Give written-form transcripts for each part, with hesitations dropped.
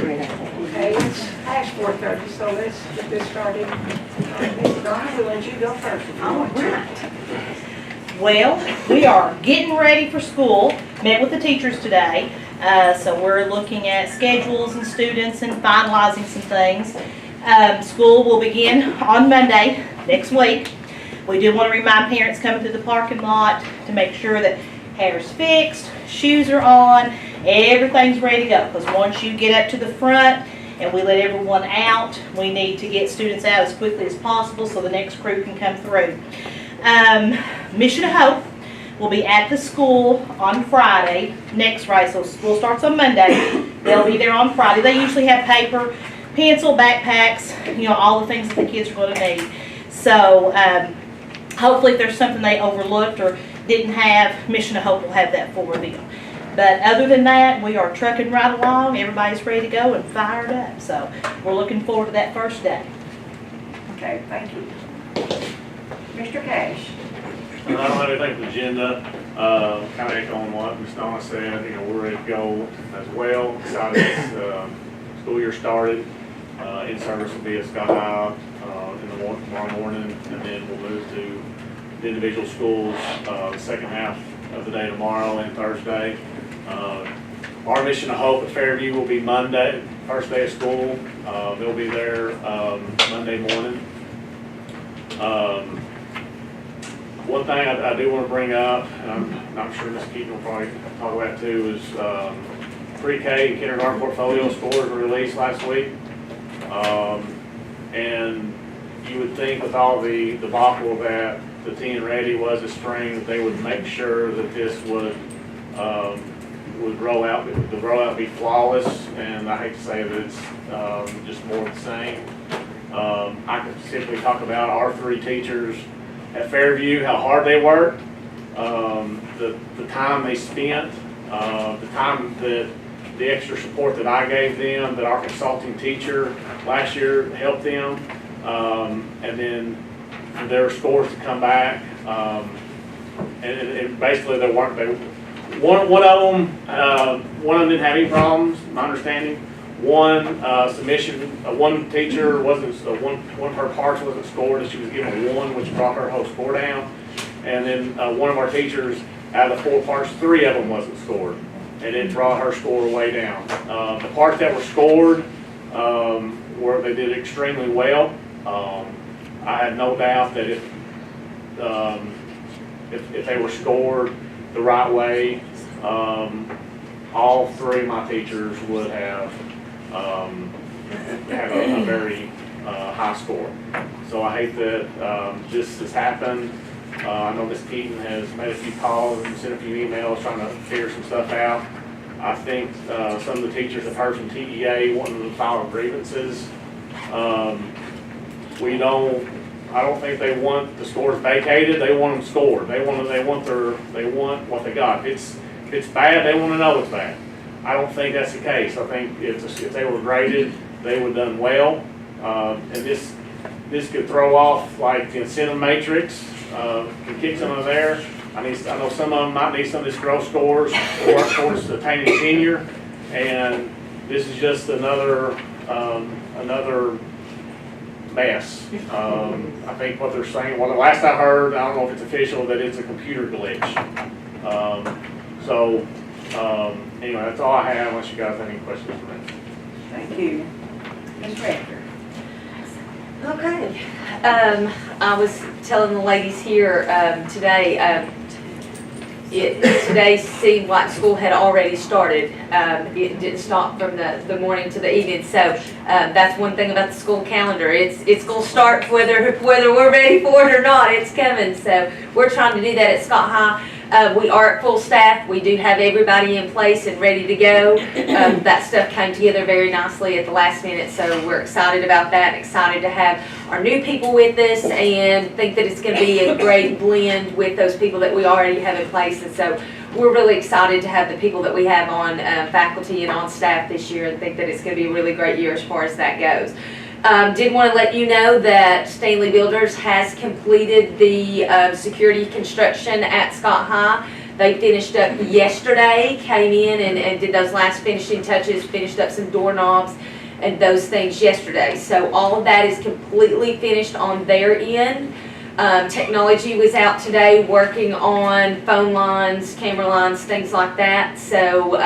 Okay, it's past 4:30, so let's get this started. Ms. Donna, we'll let you go first if you want to. Well, we are getting ready for school. Met with the teachers today. So we're looking at schedules and students and finalizing some things. School will begin on Monday next week. We do want to remind parents coming through the parking lot to make sure that hair's fixed, shoes are on, everything's ready to go. Because once you get up to the front and we let everyone out, we need to get students out as quickly as possible so the next crew can come through. Mission of Hope will be at the school on Friday, next Friday, so school starts on Monday. They'll be there on Friday. They usually have paper, pencil, backpacks, all the things that the kids are going to need. So hopefully if there's something they overlooked or didn't have, Mission of Hope will have that for them. But other than that, we are trucking right along. Everybody's ready to go and fired up. So we're looking forward to that first day. Okay, thank you. Mr. Cash. I don't have anything for the agenda. Kind of echoing what Ms. Donna said. We're ready to go as well. Excited as school year started. In service will be at Scott High tomorrow morning, and then we'll move to the individual schools the second half of the day tomorrow and Thursday. Our Mission of Hope at Fairview will be Monday, first day of school. They'll be there Monday morning. One thing I do want to bring up, and I'm not sure Ms. Keaton will probably talk about too, is pre-K and kindergarten portfolio scores were released last week. And you would think with all the debacle that the Teen Ready was this spring, that they would make sure that this would roll out, the rollout be flawless, and I hate to say that it's just more of the same. I could simply talk about our three teachers at Fairview, how hard they worked, the time they spent, the time that the extra support that I gave them, that our consulting teacher last year helped them, and then for their scores to come back, and basically they weren't. One of them didn't have any problems, my understanding. One submission, one teacher wasn't, one of her parts wasn't scored, and she was given a 1, which brought her whole score down. And then one of our teachers, out of the 4 parts, 3 of them wasn't scored, and it brought her score way down. The parts that were scored, they did extremely well. I had no doubt that if they were scored the right way, all 3 of my teachers would have had a very high score. So I hate that this has happened. I know Ms. Keaton has made a few calls and sent a few emails trying to figure some stuff out. I think some of the teachers have heard from TEA wanting to file grievances. I don't think they want the scores vacated. They want them scored. They want what they got. If it's bad, they want to know it's bad. I don't think that's the case. I think if they were graded, they would have done well. And this could throw off like the incentive matrix, can kick some of there. I know some of them might need some of these growth scores or towards attaining tenure, and this is just another mess. I think what they're saying, well, the last I heard, I don't know if it's official, that it's a computer glitch. Anyway, that's all I have, unless you guys have any questions for me. Thank you. Ms. Rector. Okay. I was telling the ladies here today, today seemed like school had already started. It didn't stop from the morning to the evening. So that's one thing about the school calendar. It's going to start whether we're ready for it or not. It's coming. So we're trying to do that at Scott High. We are at full staff. We do have everybody in place and ready to go. That stuff came together very nicely at the last minute, so we're excited about that, excited to have our new people with us, and think that it's going to be a great blend with those people that we already have in place. And so we're really excited to have the people that we have on faculty and on staff this year, and think that it's going to be a really great year as far as that goes. Did want to let you know that Stanley Builders has completed the security construction at Scott High. They finished up yesterday, came in and did those last finishing touches, finished up some doorknobs and those things yesterday. So all of that is completely finished on their end. Technology was out today working on phone lines, camera lines, things like that. So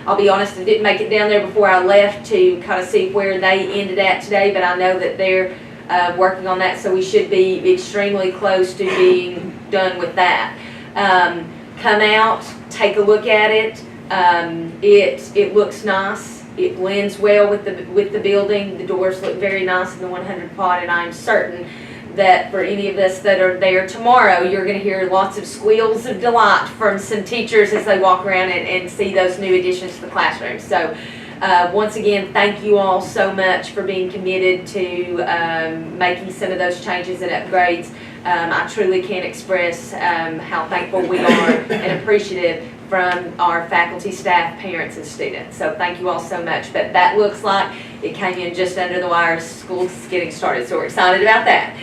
I'll be honest, I didn't make it down there before I left to kind of see where they ended at today, but I know that they're working on that, so we should be extremely close to being done with that. Come out, take a look at it. It looks nice. It blends well with the building. The doors look very nice in the 100 pod, and I'm certain that for any of us that are there tomorrow, you're going to hear lots of squeals of delight from some teachers as they walk around and see those new additions to the classroom. So once again, thank you all so much for being committed to making some of those changes and upgrades. I truly can't express how thankful we are and appreciative from our faculty, staff, parents, and students. So thank you all so much. But that looks like it came in just under the wire. School's getting started, so we're excited about that.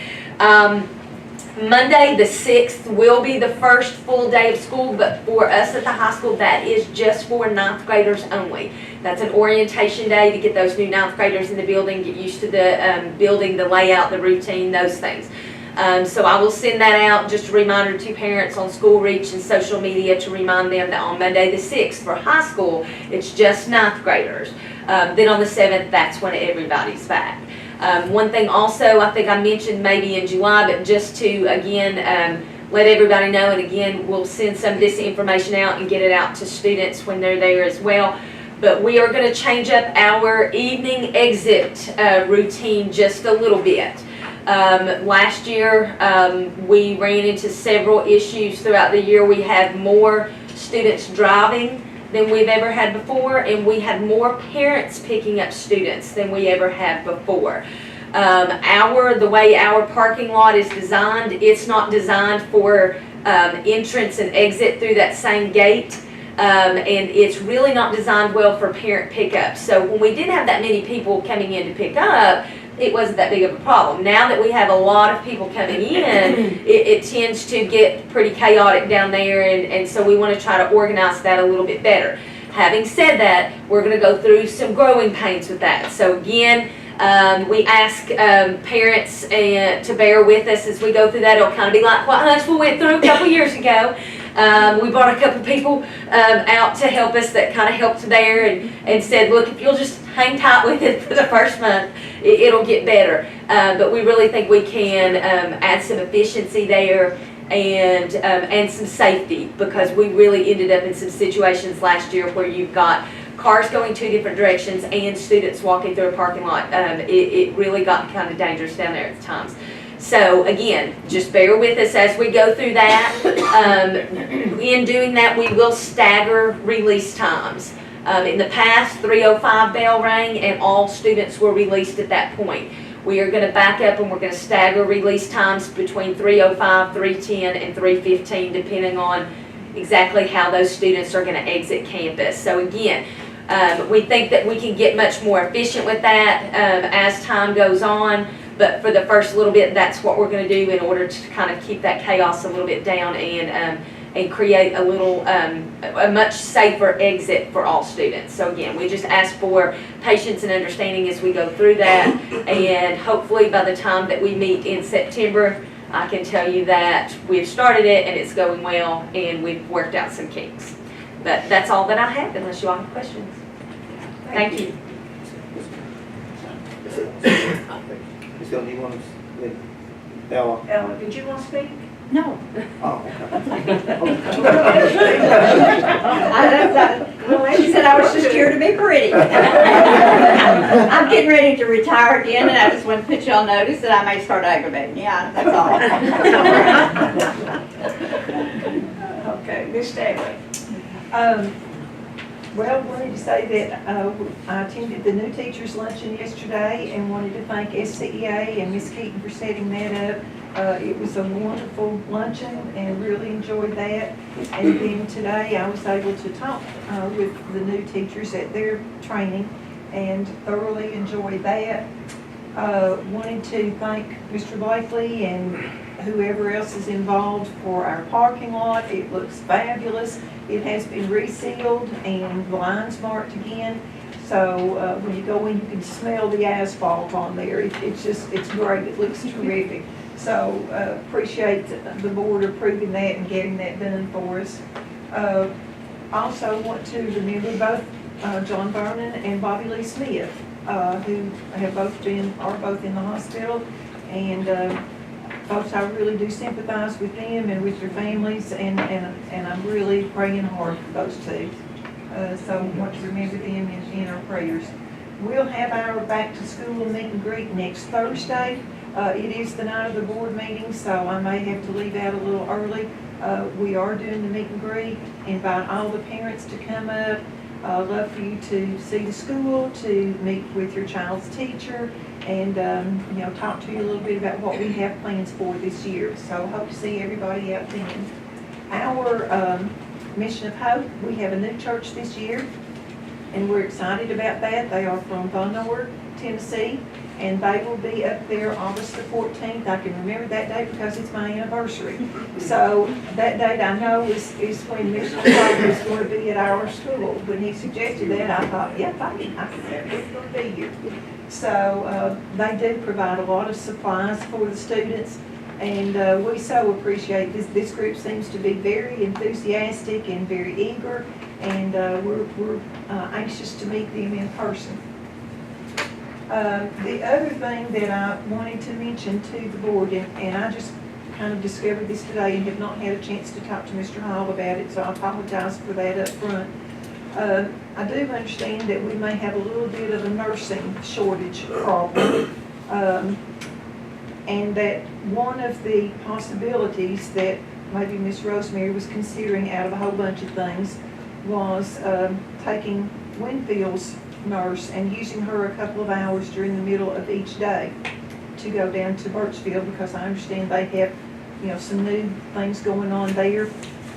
Monday the 6th will be the first full day of school, but for us at the high school, that is just for 9th graders only. That's an orientation day to get those new 9th graders in the building, get used to the building, the layout, the routine, those things. So I will send that out, just a reminder to parents on School Reach and social media to remind them that on Monday the 6th for high school, it's just 9th graders. Then on the 7th, that's when everybody's back. One thing also, I think I mentioned maybe in July, but just to, again, let everybody know, and again, we'll send some of this information out and get it out to students when they're there as well. But we are going to change up our evening exit routine just a little bit. Last year, we ran into several issues throughout the year. We had more students driving than we've ever had before, and we had more parents picking up students than we ever had before. The way our parking lot is designed, it's not designed for entrance and exit through that same gate. And it's really not designed well for parent pickup. So when we didn't have that many people coming in to pick up, it wasn't that big of a problem. Now that we have a lot of people coming in, it tends to get pretty chaotic down there, and so we want to try to organize that a little bit better. Having said that, we're going to go through some growing pains with that. So again, we ask parents to bear with us as we go through that. It'll kind of be like what Huntsville went through a couple years ago. We brought a couple people out to help us that kind of helped there and said, look, if you'll just hang tight with it for the first month, it'll get better. But we really think we can add some efficiency there and some safety, because we really ended up in some situations last year where you've got cars going two different directions and students walking through a parking lot. It really got kind of dangerous down there at times. So again, just bear with us as we go through that. In doing that, we will stagger release times. In the past, 3:05 bell rang and all students were released at that point. We are going to back up and we're going to stagger release times between 3:05, 3:10, and 3:15, depending on exactly how those students are going to exit campus. So again, we think that we can get much more efficient with that as time goes on. But for the first little bit, that's what we're going to do in order to kind of keep that chaos a little bit down and create a much safer exit for all students. So again, we just ask for patience and understanding as we go through that, and hopefully by the time that we meet in September, I can tell you that we've started it and it's going well and we've worked out some kinks. But that's all that I have, unless you all have questions. Thank you. Ms. Hill, do you want to, Ella? Ella, did you want to speak? No. Oh, Well, she said I was just here to be pretty. I'm getting ready to retire again, and I just want to put you on notice that I may start aggravating. Yeah, that's all. Okay, Ms. Staley. Well, wanted to say that I attended the new teachers luncheon yesterday and wanted to thank SCEA and Ms. Keaton for setting that up. It was a wonderful luncheon and really enjoyed that. And then today I was able to talk with the new teachers at their training and thoroughly enjoyed that. Wanted to thank Mr. Blakely and whoever else is involved for our parking lot. It looks fabulous. It has been resealed and the lines marked again. So when you go in, you can smell the asphalt on there. It's great. It looks terrific. So appreciate the board approving that and getting that done for us. Also want to remember both John Vernon and Bobby Lee Smith, who are both in the hospital. And folks, I really do sympathize with them and with their families, and I'm really praying hard for those two. So I want to remember them in our prayers. We'll have our back to school meet and greet next Thursday. It is the night of the board meeting, so I may have to leave out a little early. We are doing the meet and greet. Invite all the parents to come up. Love for you to see the school, to meet with your child's teacher, and talk to you a little bit about what we have plans for this year. So hope to see everybody out then. Our Mission of Hope, we have a new church this year, and we're excited about that. They are from Von Orr, Tennessee, and they will be up there August the 14th. I can remember that date because it's my anniversary. So that date I know is when Mr. Clark is going to be at our school. When he suggested that, I thought, yep, I can remember it's going to be here. So they do provide a lot of supplies for the students, and we so appreciate this. This group seems to be very enthusiastic and very eager, and we're anxious to meet them in person. The other thing that I wanted to mention to the board, and I just kind of discovered this today and have not had a chance to talk to Mr. Hall about it, so I apologize for that up front. I do understand that we may have a little bit of a nursing shortage problem, and that one of the possibilities that maybe Miss Rosemary was considering out of a whole bunch of things was taking Winfield's nurse and using her a couple of hours during the middle of each day to go down to Birchfield, because I understand they have, some new things going on there.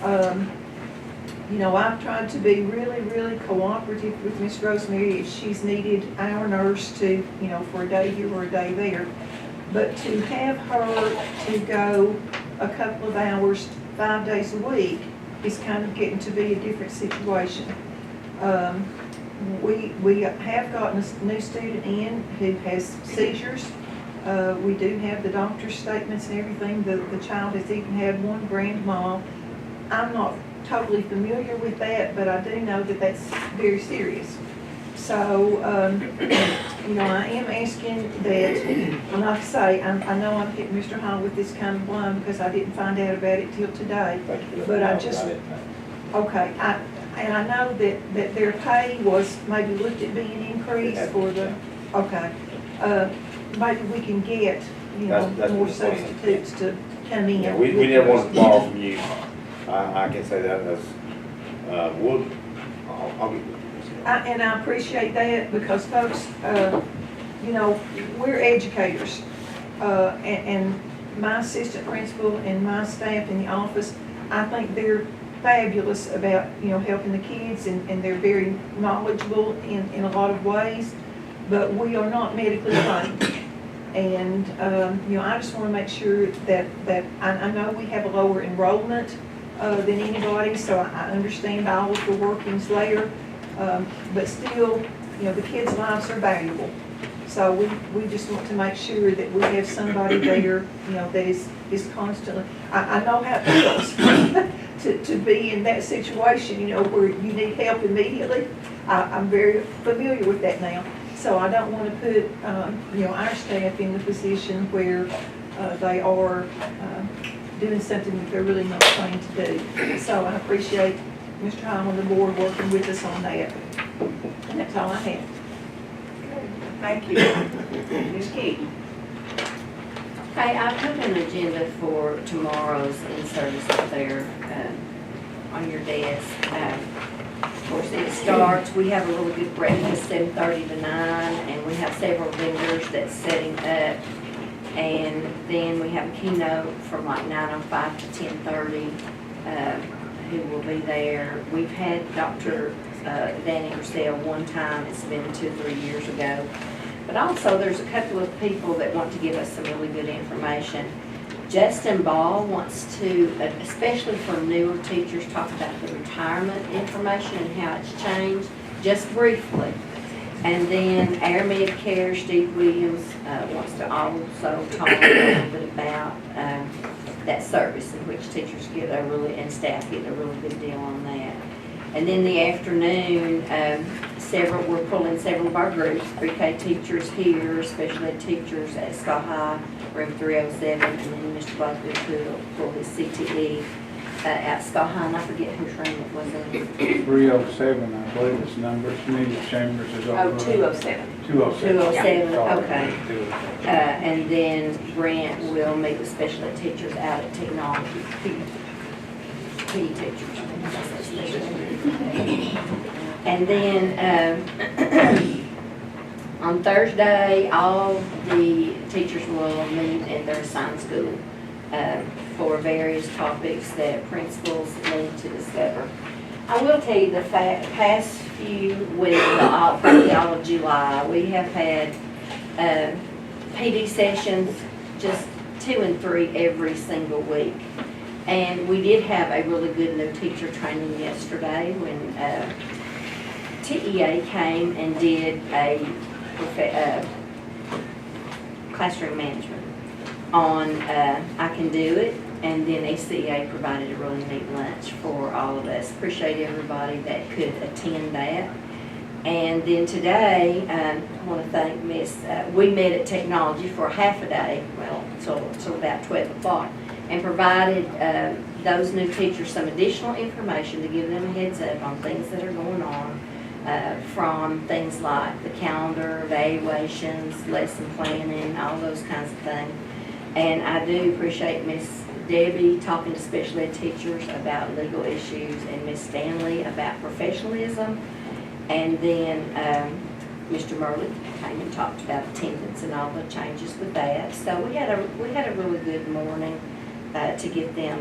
I've tried to be really, really cooperative with Miss Rosemary if she's needed our nurse to, for a day here or a day there. But to have her to go a couple of hours, 5 days a week, is kind of getting to be a different situation. We have gotten a new student in who has seizures. We do have the doctor's statements and everything. The child has even had one grand mal. I'm not totally familiar with that, but I do know that that's very serious. So, I am asking that, and like I say, I know I'm hitting Mr. Hall with this kind of blind because I didn't find out about it till today. But I just, okay, and I know that their pay was maybe looked at being increased for the, okay. Maybe we can get, That's more the plan. substitutes to come in. Yeah, we didn't want to borrow from you. I can say that as, I'll get with you. And I appreciate that because folks, we're educators. And my assistant principal and my staff in the office, I think they're fabulous about, helping the kids, and they're very knowledgeable in a lot of ways, but we are not medically trained. And, I just want to make sure that I know we have a lower enrollment than anybody, so I understand all of the workings there. But still, the kids' lives are valuable. So we just want to make sure that we have somebody there, that is constantly, I know how it feels to be in that situation, where you need help immediately. I'm very familiar with that now. So I don't want to put, our staff in the position where they are doing something that they're really not trained to do. So I appreciate Mr. Hall and the board working with us on that. And that's all I have. Thank you. Ms. Keaton. Okay, I put an agenda for tomorrow's in-service up there on your desk. Of course, it starts, we have a really good breakfast, 7:30 to 9, and we have several vendors that's setting up. And then we have a keynote from like 9:05 to 10:30, who will be there. We've had Dr. Danny Purcell one time, it's been 2 or 3 years ago. But also there's a couple of people that want to give us some really good information. Justin Ball wants to, especially for newer teachers, talk about the retirement information and how it's changed, just briefly. And then Air Medicare, Steve Williams wants to also talk a little bit about that service in which teachers get a really, and staff get a really good deal on that. And then the afternoon, we're pulling several of our groups, pre-K teachers here, special ed teachers at Scott High, room 307, and then Mr. Boswell will pull his CTE at Scott High, and I forget whose room it was in. 307, I believe it's number, Media Chambers is over. 207. 207. 207, Sorry, okay. 207. And then Brent will meet with special ed teachers out at technology, PE teachers. And then on Thursday, all the teachers will meet at their assigned school for various topics that principals need to discover. I will tell you the past few weeks, probably all of July, we have had PD sessions, just 2 and 3 every single week. And we did have a really good new teacher training yesterday when TEA came and did a classroom management on I Can Do It, and then ACEA provided a really neat lunch for all of us. Appreciate everybody that could attend that. And then today, I want to thank Miss, we met at Technology for half a day, well, till about 12 o'clock, and provided those new teachers some additional information to give them a heads up on things that are going on, from things like the calendar, evaluations, lesson planning, all those kinds of things. And I do appreciate Miss Debbie talking to special ed teachers about legal issues, and Miss Stanley about professionalism. And then Mr. Murley came and talked about attendance and all the changes with that. So we had a really good morning to get them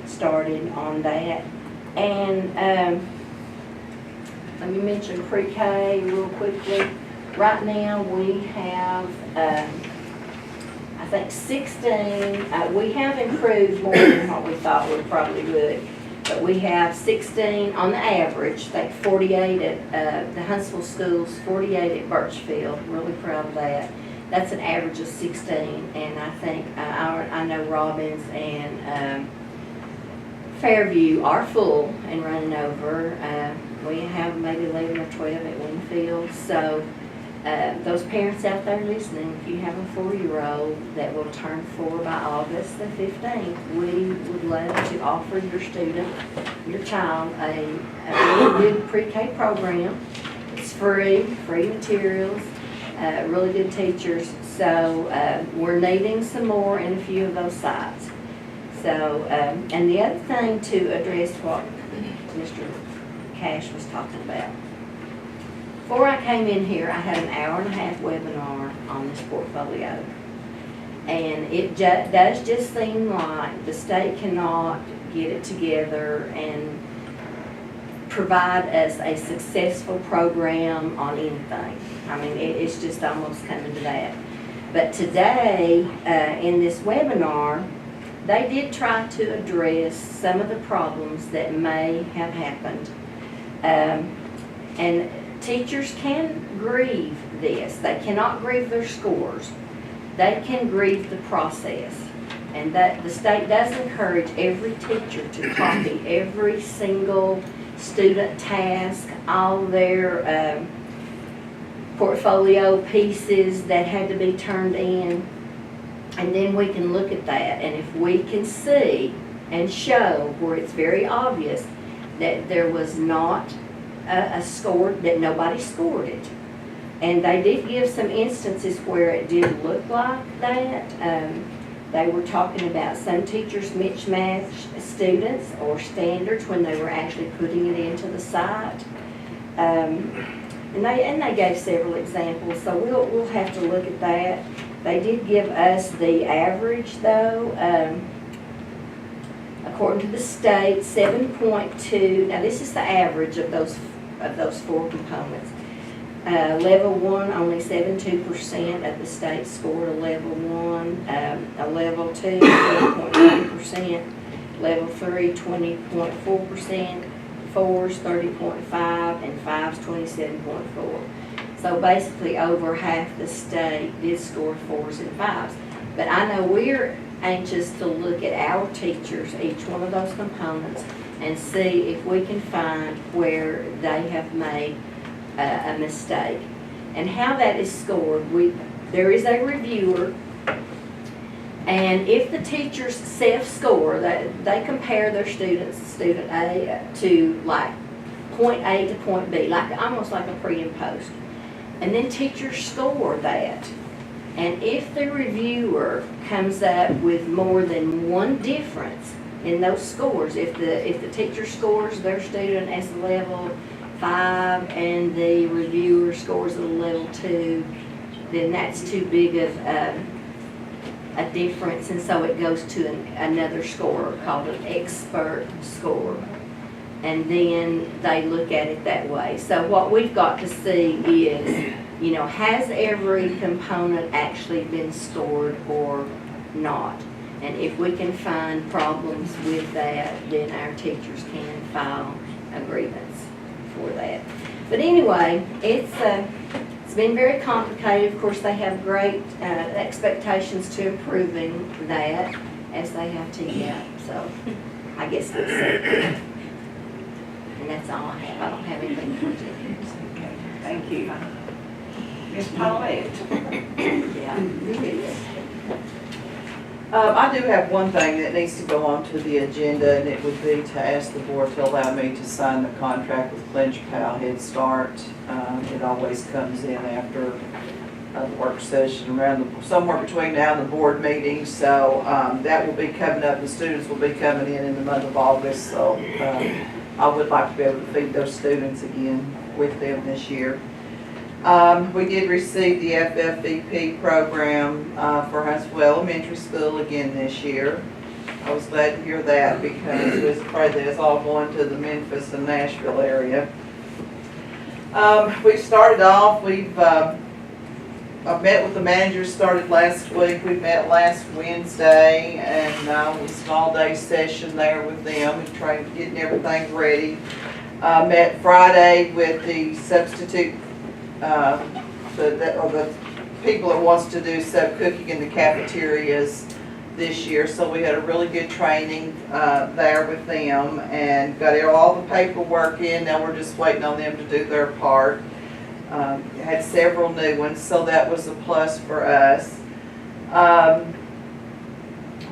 started on that. And let me mention pre-K real quickly. Right now we have, I think 16, we have improved more than what we thought we probably would. But we have 16 on the average, I think 48 at the Huntsville schools, 48 at Birchfield. Really proud of that. That's an average of 16, and I think I know Robbins and Fairview are full and running over. We have maybe 11 or 12 at Winfield. So those parents out there listening, if you have a 4-year-old that will turn 4 by August the 15th, we would love to offer your student, your child, a really good pre-K program. It's free materials, really good teachers. So we're needing some more in a few of those sites. So, and the other thing to address what Mr. Cash was talking about. Before I came in here, I had an 1.5-hour webinar on this portfolio. And it does just seem like the state cannot get it together and provide us a successful program on anything. I mean, it's just almost coming to that. But today, in this webinar, they did try to address some of the problems that may have happened. And teachers can grieve this. They cannot grieve their scores. They can grieve the process. And that the state does encourage every teacher to copy every single student task, all their portfolio pieces that had to be turned in. And then we can look at that, and if we can see and show where it's very obvious that there was not a score, that nobody scored it. And they did give some instances where it did look like that. They were talking about some teachers mismatched students or standards when they were actually putting it into the site. And they gave several examples, so we'll have to look at that. They did give us the average though. According to the state, 7.2. Now this is the average of those 4 components. Level 1, only 72% of the state scored a level 1. A level 2, 20.9%. Level 3, 20.4%. 4s, 30.5, and 5s, 27.4. So basically, over half the state did score 4s and 5s. But I know we're anxious to look at our teachers, each one of those components, and see if we can find where they have made a mistake. And how that is scored, there is a reviewer, and if the teachers self-score, they compare their students, student A to like point A to point B, almost like a pre and post. And then teachers score that. And if the reviewer comes up with more than one difference in those scores, if the teacher scores their student as a level 5 and the reviewer scores at a level 2, then that's too big of a difference, and so it goes to another score called an expert score. And then they look at it that way. So what we've got to see is, has every component actually been scored or not? And if we can find problems with that, then our teachers can file a grievance for that. But anyway, it's been very complicated. Of course, they have great expectations to improving that as they have TEAP. So I guess we'll see. And that's all I have. I don't have anything to continue. Okay, thank you. Ms. Paulette? Yeah. I do have one thing that needs to go onto the agenda, and it would be to ask the board to allow me to sign the contract with Clinch Powell Head Start. It always comes in after a work session somewhere between now and the board meeting. So that will be coming up. The students will be coming in the month of August. So I would like to be able to feed those students again with them this year. We did receive the FFVP program for Huntsville Elementary School again this year. I was glad to hear that because I was afraid that it's all going to the Memphis and Nashville area. We started off, I've met with the managers, started last week. We met last Wednesday, and it was an all-day session there with them and getting everything ready. Met Friday with the substitute the people that wants to do sub-cooking in the cafeterias this year. So we had a really good training there with them and got all the paperwork in. Now we're just waiting on them to do their part. Had several new ones, so that was a plus for us.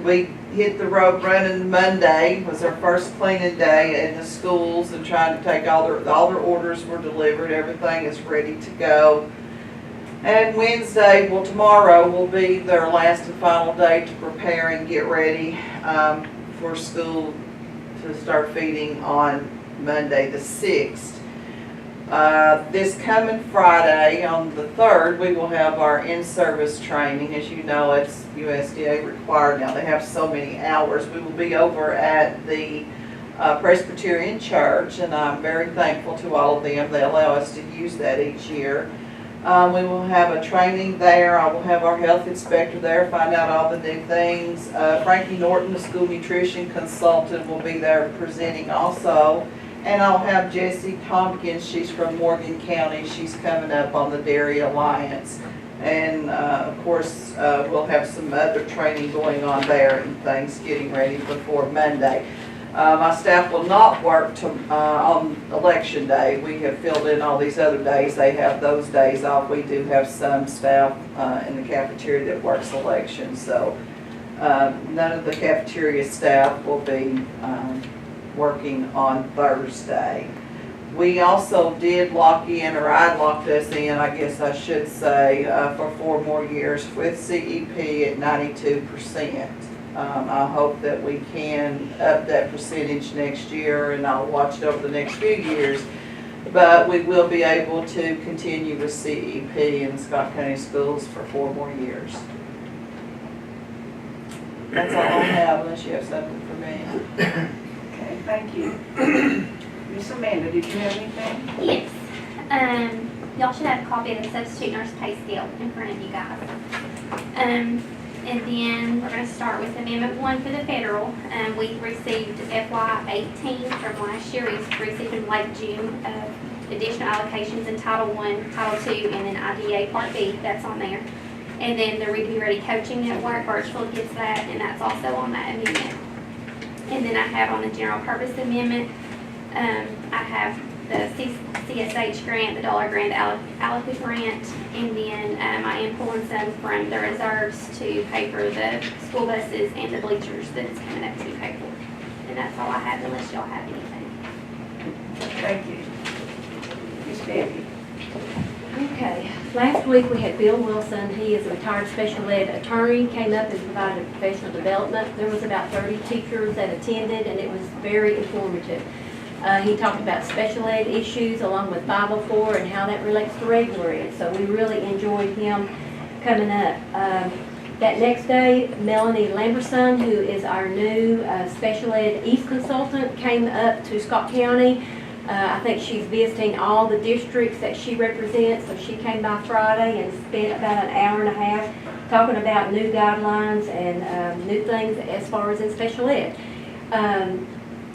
We hit the road running Monday, was our first cleaning day in the schools, and trying to take all their orders were delivered, everything is ready to go. And Wednesday, tomorrow will be their last and final day to prepare and get ready for school to start feeding on Monday the 6th. This coming Friday, on the 3rd, we will have our in-service training. As you know, it's USDA required now. They have so many hours. We will be over at the Presbyterian Church, and I'm very thankful to all of them. They allow us to use that each year. We will have a training there. I will have our health inspector there, find out all the new things. Frankie Norton, the school nutrition consultant, will be there presenting also. And I'll have Jessie Tompkins, she's from Morgan County, she's coming up on the Dairy Alliance. And of course, we'll have some other training going on there and things getting ready before Monday. My staff will not work on election day. We have filled in all these other days. They have those days off. We do have some staff in the cafeteria that works elections. So none of the cafeteria staff will be working on Thursday. We also did lock in, or I locked us in, I guess I should say, for 4 more years with CEP at 92%. I hope that we can up that percentage next year, and I'll watch it over the next few years. But we will be able to continue with CEP in the Scott County Schools for 4 more years. That's all I have, unless you have something for me. Okay, thank you. Miss Amanda, did you have anything? Yes. y'all should have a copy of the substitute nurse pay scale in front of you guys. And then we're gonna start with Amendment 1 for the federal. We received FY18 from last year. We received in late June, additional allocations in Title I, Title II, and then IDA Part B, that's on there. And then the Read Be Ready Coaching Network, Virtual gets that, and that's also on that amendment. And then I have on the general purpose amendment, I have the CSH grant, the dollar grant, the Aliquid grant, and then I am pulling some from the reserves to pay for the school buses and the bleachers that's coming up to pay for. And that's all I have unless y'all have anything. Thank you. Ms. Debbie. Okay, last week we had Bill Wilson, he is a retired special ed attorney, came up and provided professional development. There was about 30 teachers that attended and it was very informative. He talked about special ed issues along with 504 and how that relates to regular ed, so we really enjoyed him coming up. That next day, Melanie Lamberson, who is our new special ed East consultant, came up to Scott County. I think she's visiting all the districts that she represents, so she came by Friday and spent about an hour and a half talking about new guidelines and new things as far as in special ed.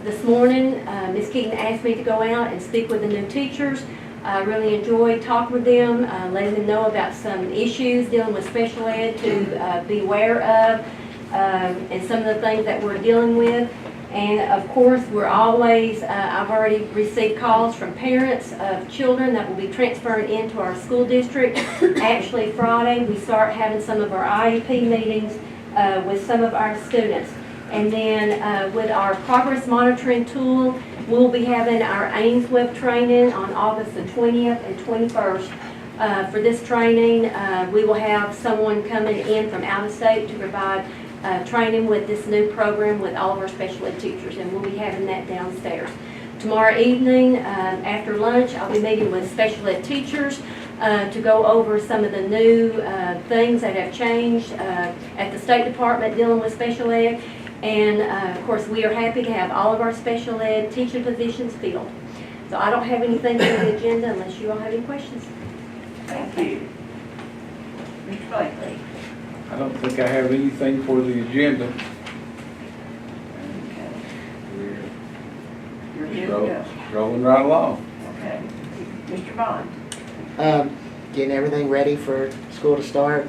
This morning, Ms. Keaton asked me to go out and speak with the new teachers. I really enjoyed talking with them, letting them know about some issues dealing with special ed to be aware of, and some of the things that we're dealing with. And of course, we're always, I've already received calls from parents of children that will be transferring into our school district. Actually, Friday, we start having some of our IEP meetings with some of our students. And then with our progress monitoring tool, we'll be having our Ames Web training on August the 20th and 21st. For this training, we will have someone coming in from out of state to provide training with this new program with all of our special ed teachers, and we'll be having that downstairs. Tomorrow evening, after lunch, I'll be meeting with special ed teachers to go over some of the new things that have changed at the State Department dealing with special ed. And of course, we are happy to have all of our special ed teaching positions filled. So I don't have anything for the agenda unless you all have any questions. Thank you. Mr. Blakely. I don't think I have anything for the agenda. Okay. We're You're good to go. rolling right along. Okay. Mr. Bond. Getting everything ready for school to start.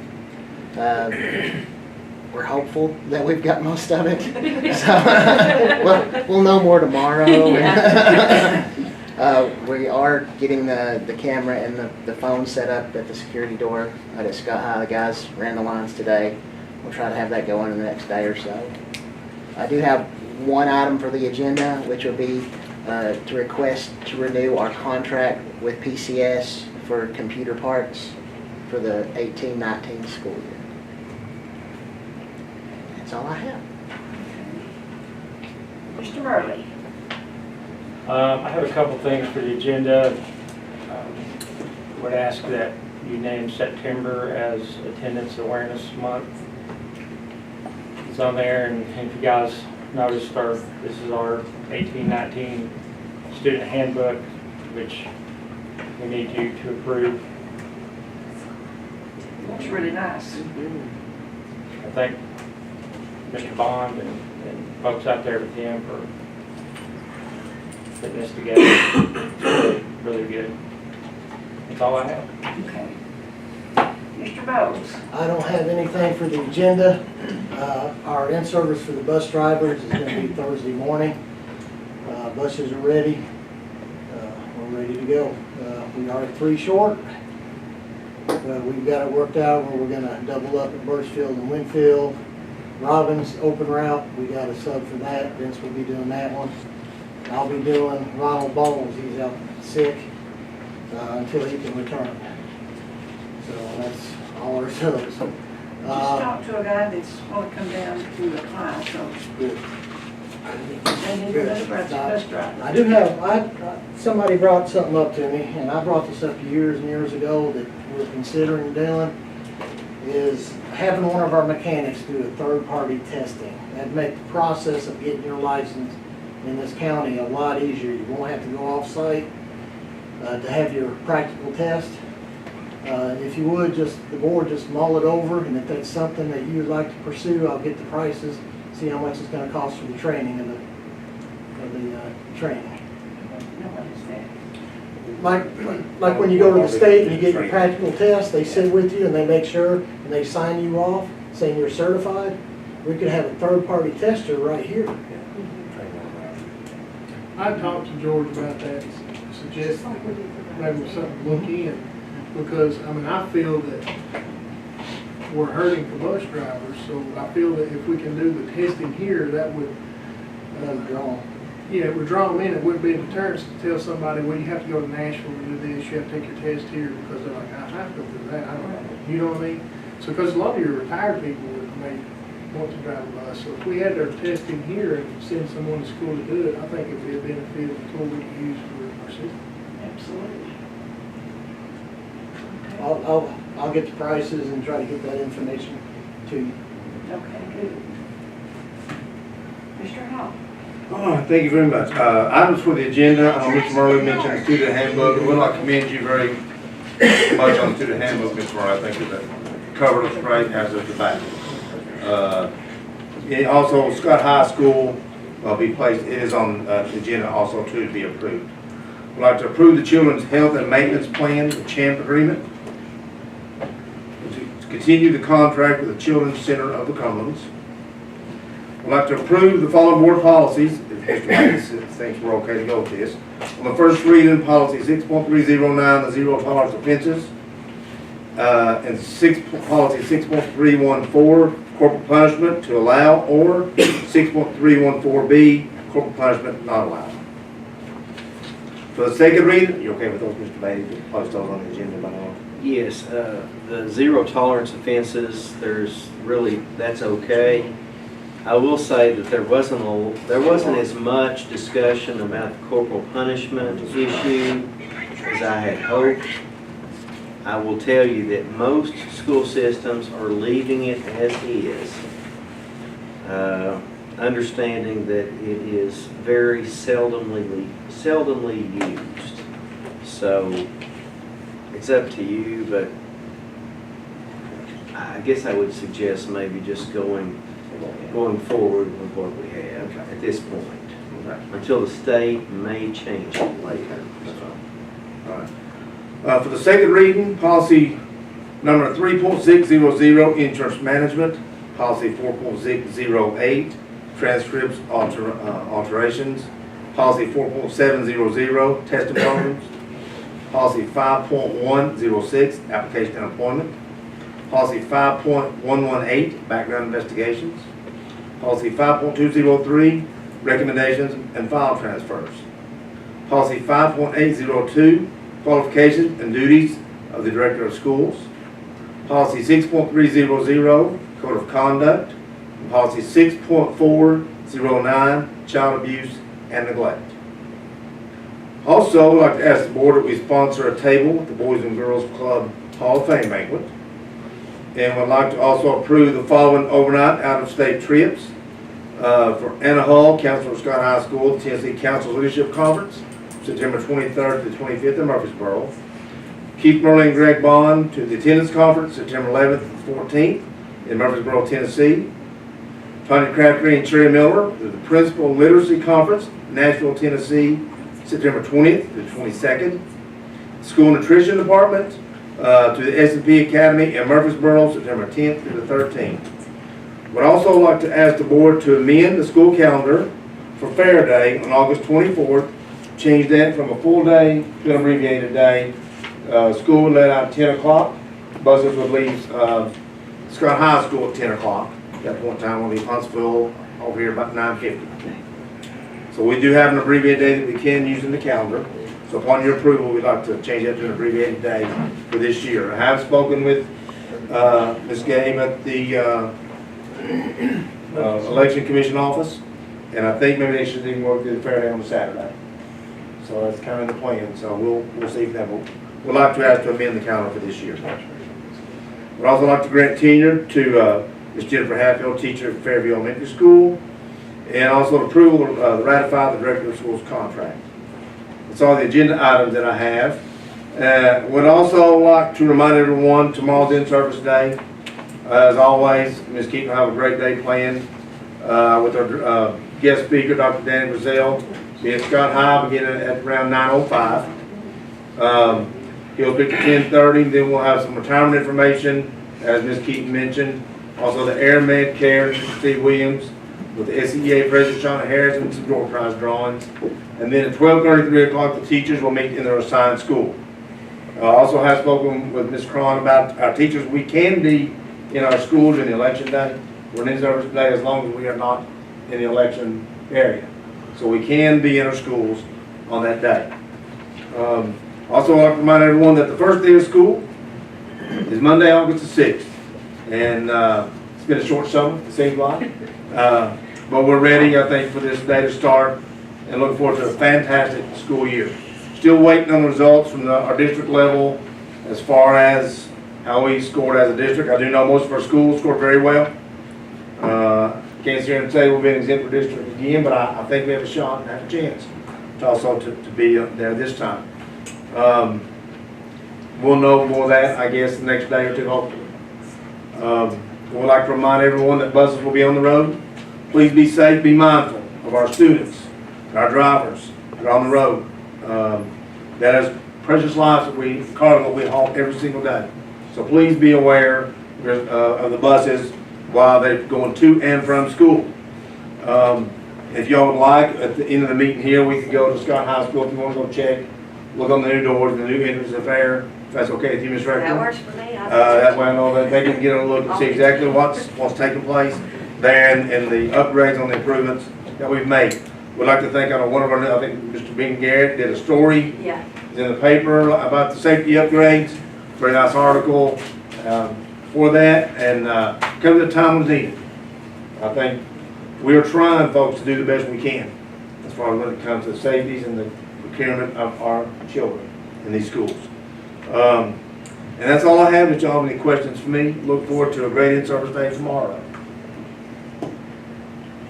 We're hopeful that we've got most of it. So, we'll know more tomorrow. We are getting the camera and the phone set up at the security door at Scott High. The guys ran the lines today. We'll try to have that going in the next day or so. I do have one item for the agenda, which will be to request to renew our contract with PCS for computer parts for the 18-19 school year. That's all I have. Mr. Murley. I have a couple things for the agenda. Would ask that you name September as Attendance Awareness Month. It's on there, and if you guys noticed, this is our 18-19 student handbook, which we need you to approve. Looks really nice. I thank Mr. Bond and folks out there with him for putting this together. It's really good. That's all I have. Okay. Mr. Bowles. I don't have anything for the agenda. Our in-service for the bus drivers is going to be Thursday morning. Buses are ready. We're ready to go. We are 3 short. We've got it worked out where we're going to double up at Birchfield and Winfield. Robbins open route, we got a sub for that. Vince will be doing that one. I'll be doing Ronald Bowles. He's out sick until he can return. So that's all our subs. Just talked to a guy that's going to come down to apply, so. Good. And then another bus driver. I do have, somebody brought something up to me, and I brought this up years and years ago that we're considering doing, is having one of our mechanics do a third-party testing. That'd make the process of getting your license in this county a lot easier. You won't have to go off-site. to have your practical test. If you would, the board just mull it over, and if that's something that you would like to pursue, I'll get the prices, see how much it's gonna cost for the training of the training. Like when you go to the state and you get your practical test, they sit with you and they make sure, and they sign you off saying you're certified. We could have a third-party tester right here. I talked to George about that, suggested maybe something to look in, because, I mean, I feel that we're hurting for bus drivers, so I feel that if we can do the testing here, that would, it would draw them in. It wouldn't be a deterrence to tell somebody, well, you have to go to Nashville to do this, you have to take your test here, because they're like, I have to go through that, I don't know, you know what I mean? So, because a lot of your retired people may want to drive a bus, so if we had their testing here and send someone to school to do it, I think it would be a beneficial tool we could use for our system. Absolutely. I'll get the prices and try to get that information to you. Okay, good. Mr. Hall? Oh, thank you very much. Items for the agenda, Mr. Murray mentioned the student handbook. I would like to commend you very much on the student handbook, Mr. Murray. I think that the cover looks great, as does the back. Also, Scott High School will be placed, it is on the agenda also too to be approved. I'd like to approve the Children's Health and Maintenance Plan, the CHAMP agreement. To continue the contract with the Children's Center of the Cumberlands. I'd like to approve the following board policies, if Mr. Mays thinks we're okay to go with this. On the first reading, policy 6.309, the zero tolerance offenses, and policy 6.314, corporal punishment to allow, or 6.314B, corporal punishment not allowed. For the second reading, you okay with those, Mr. Beatty, to post those on the agenda by now? Yes, the zero tolerance offenses, that's okay. I will say that there wasn't as much discussion about the corporal punishment issue as I had hoped. I will tell you that most school systems are leaving it as is, understanding that it is very seldomly used. So it's up to you, but I guess I would suggest maybe just going forward with what we have at this point, until the state may change it later. All right. For the second reading, policy number 3.600, insurance management, policy 4.608, transcripts alterations, policy 4.700, testimonials, policy 5.106, application and employment, policy 5.118, background investigations, policy 5.203, recommendations and file transfers, policy 5.802, qualifications and duties of the director of schools, policy 6.300, code of conduct, and policy 6.409, child abuse and neglect. Also, I'd like to ask the board that we sponsor a table at the Boys and Girls Club Hall of Fame banquet. And would like to also approve the following overnight out-of-state trips for Anna Hall, Counselor of Scott High School, Tennessee Council Leadership Conference, September 23rd to the 25th in Murfreesboro. Keith Merlin and Greg Bond to the Attendance Conference, September 11th to the 14th in Murfreesboro, Tennessee. Tanya Crabtree and Cherry Miller to the Principal Literacy Conference, Nashville, Tennessee, September 20th to the 22nd. School Nutrition Department to the S&P Academy in Murfreesboro, September 10th to the 13th. Would also like to ask the board to amend the school calendar for Fair Day on August 24th, change that from a full day to an abbreviated day. School would let out at 10 o'clock. Buses would leave Scott High School at 10 o'clock. At that point in time, we'll leave Huntsville over here about 9:50. So we do have an abbreviated day that we can use in the calendar. So upon your approval, we'd like to change that to an abbreviated day for this year. I have spoken with Ms. Game at the Election Commission office, and I think maybe they should even work through the Fair Day on a Saturday. So that's kind of the plan. So we'll see if that will. We'd like to ask to amend the calendar for this year. We'd also like to grant tenure to Ms. Jennifer Hatfield, teacher at Fairview Elementary School, and also approval to ratify the director of schools contract. That's all the agenda items that I have. Would also like to remind everyone, tomorrow's in-service day. As always, Ms. Keaton will have a great day planned with our guest speaker, Dr. Danny Brazil. Be at Scott High beginning at around 9:05. He'll speak at 10:30, then we'll have some retirement information, as Ms. Keaton mentioned. Also the Air Med Care, Mr. Steve Williams, with the SEA President Shauna Harris, and some door prize drawings. And then at 12:30, 3 o'clock, the teachers will meet in their assigned school. I also have spoken with Ms. Cron about our teachers. We can be in our schools in the election day. We're in service day as long as we are not in the election area. So we can be in our schools on that day. Also, I'd like to remind everyone that the first day of school is Monday, August the 6th. And it's been a short summer, it seems like. But we're ready, I think, for this day to start and looking forward to a fantastic school year. Still waiting on the results from our district level as far as how we scored as a district. I do know most of our schools scored very well. Can't sit here and say we'll be an exempt district again, but I think we have a shot and have a chance to also to be there this time. We'll know more of that, I guess, the next day or two, hopefully. We'd like to remind everyone that buses will be on the road. Please be safe, be mindful of our students, our drivers that are on the road. That is precious lives that we haul every single day. So please be aware of the buses while they're going to and from school. If y'all would like, at the end of the meeting here, we could go to Scott High School if you want to go check, look on the new doors, the new entrance of there. If that's okay with you, Ms. Rector? That works for me. That way I know that they can get a look and see exactly what's taking place there and the upgrades on the improvements that we've made. We'd like to thank one of our, I think Mr. Ben Garrett did a story. Yeah. It's in the paper about the safety upgrades. Very nice article for that, and come to the time was needed. I think we are trying, folks, to do the best we can as far as when it comes to the safeties and the procurement of our children in these schools. And that's all I have. If y'all have any questions for me, look forward to a great in-service day tomorrow.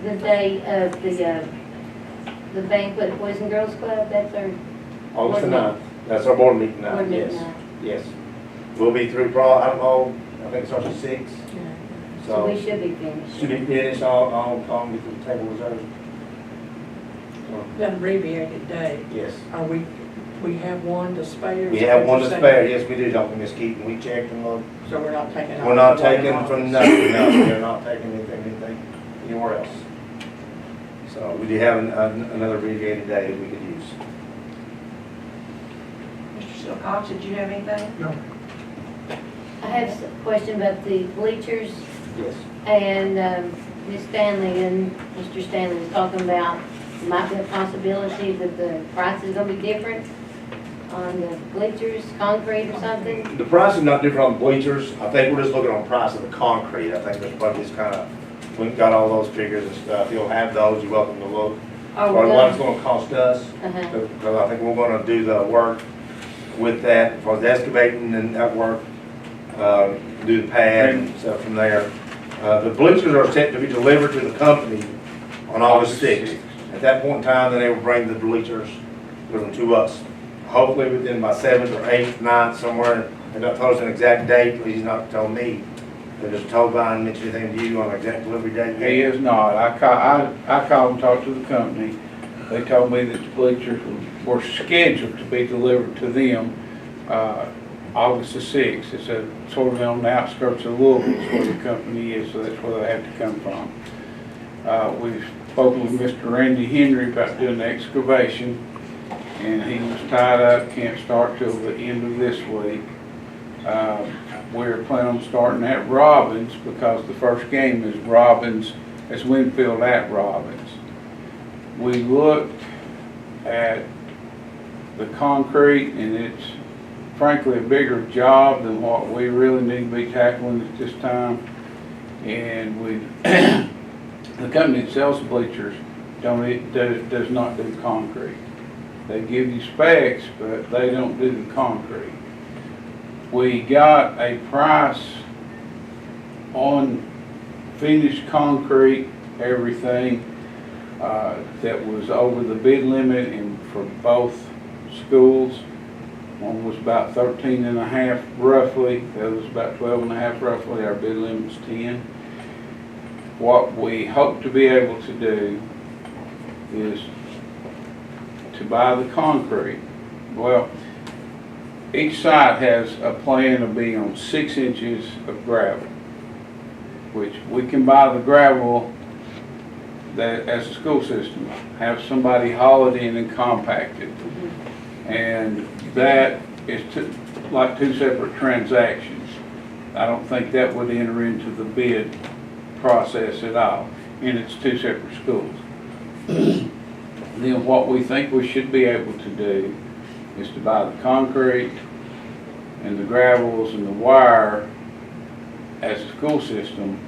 The day of the banquet, Boys and Girls Club, that's our August the board 9th. That's our board meeting night, board meeting yes. night. Yes. We'll be through I don't know, I think it starts at 6. So we should be finished. Should be finished, I'll get to the table reserved. That abbreviated day, Yes. we have one to spare? We have one to spare, yes, we do, don't we, Ms. Keaton? We checked and looked. So we're not taking? We're not taking from nothing, no, we're not taking anything anywhere else. So we do have another abbreviated day that we could use. Mr. Silcox, did you have anything? No. I have a question about the bleachers, Yes. and Ms. Stanley and Mr. Stanley was talking about, might be a possibility that the price is gonna be different on the bleachers, concrete or something. The price is not different on the bleachers. I think we're just looking on price of the concrete. I think there's probably just kind of, we've got all those figures and stuff. You'll have those, you're welcome to look. Or what it's gonna cost us, because I think we're gonna do the work with that, for the excavating and that work, do the pad and stuff from there. The bleachers are set to be delivered to the company on August 6th. At that point in time, then they will bring the bleachers with them to us. Hopefully within by 7th or 8th, 9th, somewhere. They've not told us an exact date, but he's not told me. They just told Brian, mention anything to you on an exact delivery date. He is not. I called and talked to the company. They told me that the bleachers were scheduled to be delivered to them August the 6th. It's a sort of on the outskirts of Louisville is where the company is, so that's where they have to come from. We've spoken with Mr. Randy Henry about doing the excavation, and he was tied up, can't start till the end of this week. We're planning on starting at Robbins because the first game is Robbins, it's Winfield at Robbins. We looked at the concrete, and it's frankly a bigger job than what we really need to be tackling at this time. And the company that sells the bleachers does not do concrete. They give you specs, but they don't do the concrete. We got a price on finished concrete, everything, that was over the bid limit and for both schools. One was about 13 and a half roughly, the other was about 12 and a half roughly. Our bid limit's 10. What we hope to be able to do is to buy the concrete. Well, each site has a plan of being on 6 inches of gravel, which we can buy the gravel that as a school system, have somebody haul it in and compact it. And that is like 2 separate transactions. I don't think that would enter into the bid process at all, and it's 2 separate schools. Then what we think we should be able to do is to buy the concrete and the gravels and the wire as a school system,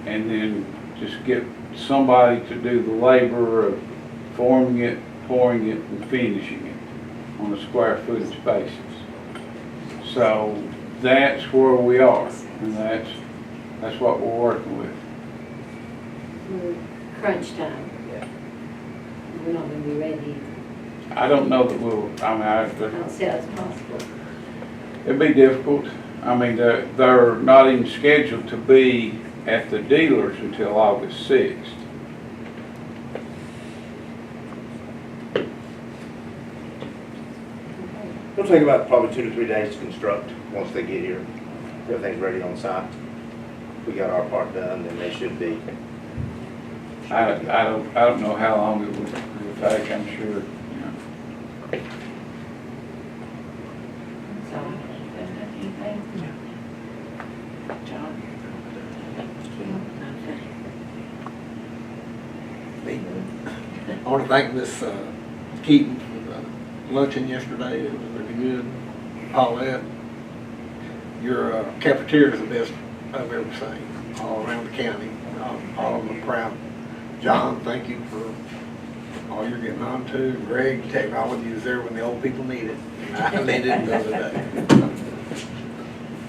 and then just get somebody to do the labor of forming it, pouring it, and finishing it on a square footage basis. So that's where we are, and that's what we're working with. Crunch time. We're not gonna be ready. I don't know that we'll, I don't see how it's possible. it'd be difficult. I mean, they're not even scheduled to be at the dealers until August 6th. It'll take about probably 2 to 3 days to construct once they get here. Everything's ready on site. We got our part done, then they should be. I don't know how long it would take, I'm sure, you know. So, anything? John? I want to thank Miss Keaton for the luncheon yesterday. It was really good. Paulette, your cafeteria is the best I've ever seen all around the county. All of them are proud. John, thank you for all you're getting on to. Greg, technology is there when the old people need it. I needed it the other day.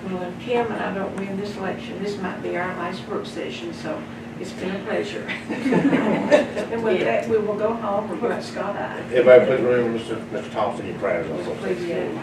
Well, if Kim and I don't win this election, this might be our last work session, so it's been a pleasure. And with that, we will go home, we're going to Scott Eye. Everybody please remember Mr. Thompson, your prayers also. Please do.